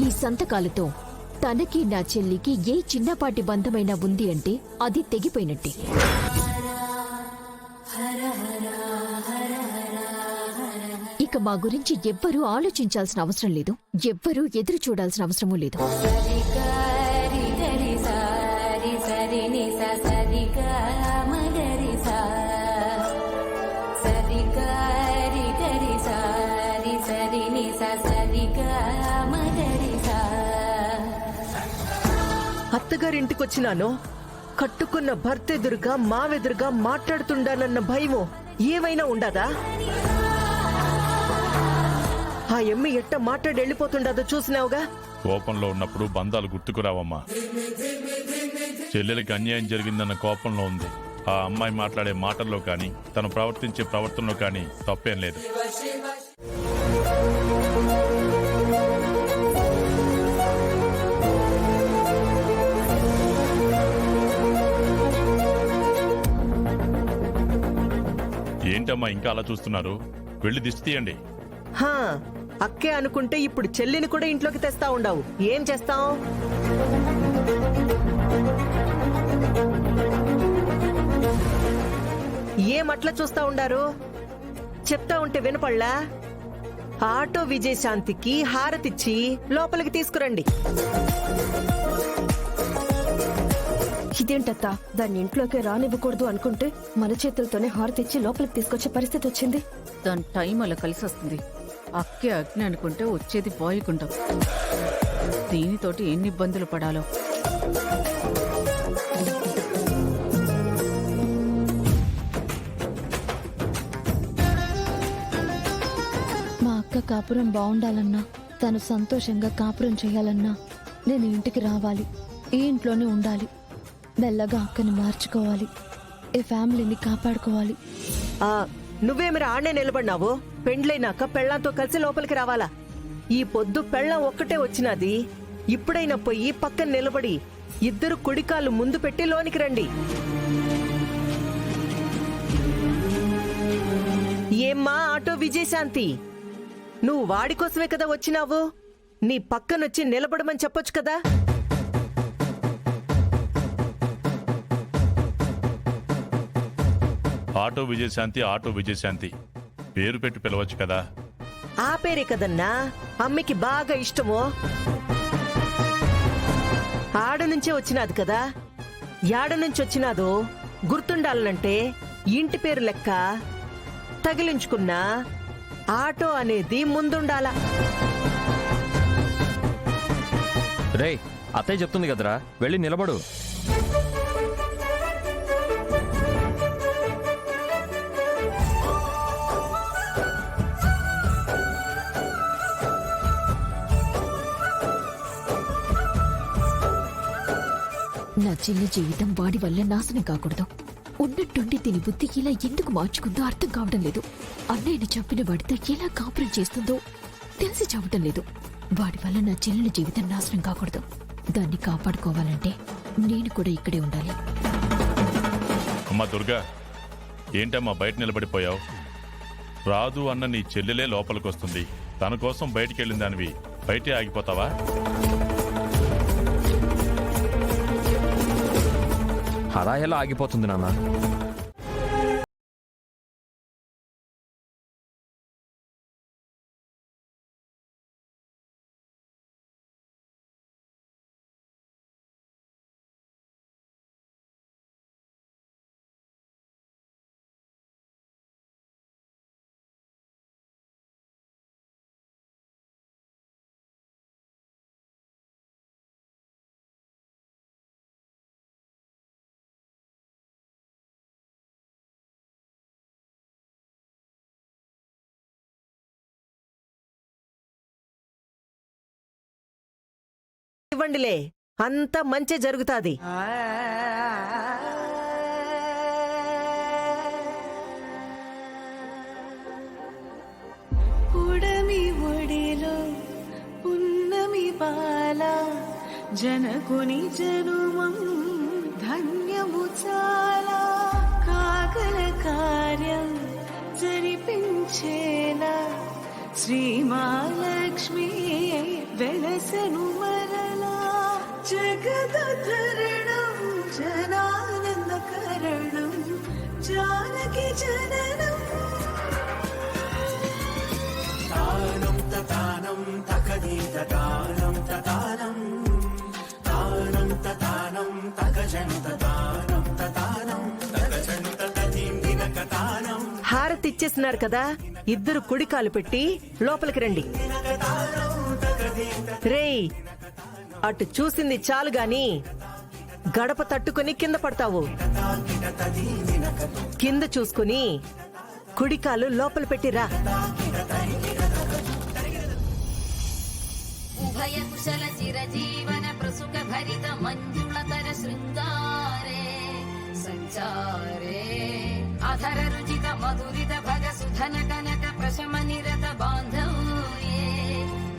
ఈ సంతకాలతో తనకి నా చెల్లికి ఏ చిన్నపాటి బంధమైనా ఉంది అంటే అది తెగిపోయినట్టే. ఇక మా గురించి ఎవ్వరూ ఆలోచించాల్సిన అవసరం లేదు, ఎవ్వరూ ఎదురు చూడాల్సిన అవసరమూ లేదు. అత్తగారింటికొచ్చినాను, కట్టుకున్న భర్త ఎదురుగా మావెదురుగా మాట్లాడుతుండానన్న భయమో ఏమైనా ఉండదా? ఆ ఎమ్మి ఎట్ట మాట్లాడి వెళ్ళిపోతుండదో చూసినావుగా. కోపంలో ఉన్నప్పుడు బంధాలు గుర్తుకురావమ్మా. చెల్లెలకి అన్యాయం జరిగిందన్న కోపంలో ఉంది. ఆ అమ్మాయి మాట్లాడే మాటల్లో కానీ తను ప్రవర్తించే ప్రవర్తనలో కానీ తప్పేం లేదు. ఏంటమ్మా ఇంకా అలా చూస్తున్నారు? వెళ్ళి దిష్టి తీయండి. హా, అక్కే అనుకుంటే ఇప్పుడు చెల్లిని కూడా ఇంట్లోకి తెస్తా ఉండవు. ఏం చేస్తాం? ఏమట్లా చూస్తా ఉండారు? చెప్తా ఉంటే వినపడలా? ఆటో విజయశాంతికి హారతిచ్చి లోపలికి తీసుకురండి. ఇదేంటత్తా, దాన్ని ఇంట్లోకి రానివ్వకూడదు అనుకుంటే మన చేతులతోనే హారతిచ్చి లోపలికి తీసుకొచ్చే పరిస్థితి వచ్చింది. దాని టైం అలా కలిసి వస్తుంది. అక్కే అగ్ని అనుకుంటే వచ్చేది బాయికుండం. దీనితోటి ఎన్ని ఇబ్బందులు పడాలో. మా అక్క కాపురం బాగుండాలన్నా, తను సంతోషంగా కాపురం చేయాలన్నా నేను ఇంటికి రావాలి, ఈ ఇంట్లోనే ఉండాలి. మెల్లగా అక్కని మార్చుకోవాలి, ఈ ఫ్యామిలీని కాపాడుకోవాలి. నువ్వేమిరా ఆడనే నిలబడినావు? పెండ్లైనాక పెళ్లాంతో కలిసి లోపలికి రావాలా? ఈ పొద్దు పెళ్లం ఒక్కటే వచ్చినది. ఇప్పుడైనా పోయి పక్కన నిలబడి ఇద్దరు కుడికాళ్ళు ముందు పెట్టి లోనికి రండి. ఏమ్మా ఆటో విజయశాంతి, నువ్వు వాడి కోసమే కదా వచ్చినావు? నీ పక్కనొచ్చి నిలబడమని చెప్పొచ్చు కదా. ఆటో విజయశాంతి, ఆటో విజయశాంతి పేరు పెట్టి పిలవచ్చు కదా. ఆ పేరే కదన్నా అమ్మకి బాగా ఇష్టమో. ఆడ నుంచే వచ్చినాది కదా. యాడ నుంచి వచ్చినాదో గుర్తుండాలంటే ఇంటి పేరు లెక్క తగిలించుకున్నా ఆటో అనేది ముందుండాలా. రేయ్, అత్తయ్య చెప్తుంది కదరా, వెళ్ళి నిలబడు. నా చిన్న జీవితం వాడి వల్ల నాశనం కాకూడదు. ఉన్నట్టుండి దీని బుద్ధి ఇలా ఎందుకు మార్చుకుందో అర్థం కావడం లేదు. అన్నయ్యని చంపిన వాడితో ఎలా కాపురం చేస్తుందో తెలిసి చావటం లేదు. వాడి వల్ల నా చెల్లెల జీవితం నాశనం కాకూడదు. దాన్ని కాపాడుకోవాలంటే నేను కూడా ఇక్కడే ఉండాలి. అమ్మా దుర్గా, ఏంటమ్మా బయట నిలబడిపోయావు? రాదు అన్న నీ చెల్లెలే లోపలికొస్తుంది. తన కోసం బయటికెళ్ళిన దానివి బయటే ఆగిపోతావా? అలా ఎలా ఆగిపోతుంది నాన్న? ఇవ్వండిలే, అంతా మంచి జరుగుతాది. పుడమి ఒడిలో పున్నమి బాల జనకుని జనుమం ధన్యము చాలా. కాగల కార్యం జరిపించేలా శ్రీ మహాలక్ష్మి వెలసి కలిసెను మరలా జగదరణం జనానంద కరణం జానకి జననం హారతి ఇచ్చేసినారు కదా, ఇద్దరు కుడికాలు పెట్టి లోపలికి రండి. రేయ్, అటు చూసింది చాలు గాని గడప తట్టుకుని కింద పడతావు. కింద చూసుకుని కుడికాలు లోపల పెట్టిరా. ఉభయ కుశల చిరజీవన ప్రసుక భరిత మంజుళతర శృంగారే సంచారే అధర రుచిత మధురిత భగ సుధన కనక ప్రశమ నిరత బాంధవ్యే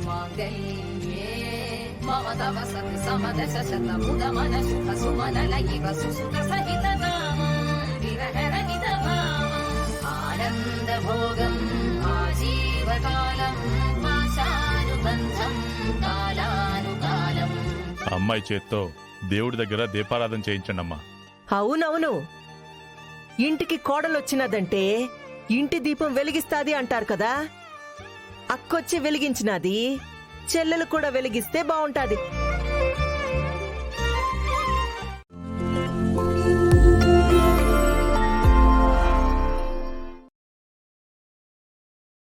మాంగళ్యే మమ తవ సతి సమదశ శత ముదమన శుభ సుమనల ఇవ సుసుత సహిత కామం విరహరహిత భావం ఆనంద భోగం ఆజీవకాలం పాశానుబంధం కాలానుకాలం. అమ్మాయి చేత్తో దేవుడి దగ్గర దీపారాధన చేయించండి అమ్మా. అవునవును, ఇంటికి కోడలొచ్చినదంటే ఇంటి దీపం వెలిగిస్తాది అంటారు కదా. అక్కొచ్చి వెలిగించినది, చెల్లెలు కూడా వెలిగిస్తే బావుంటాది.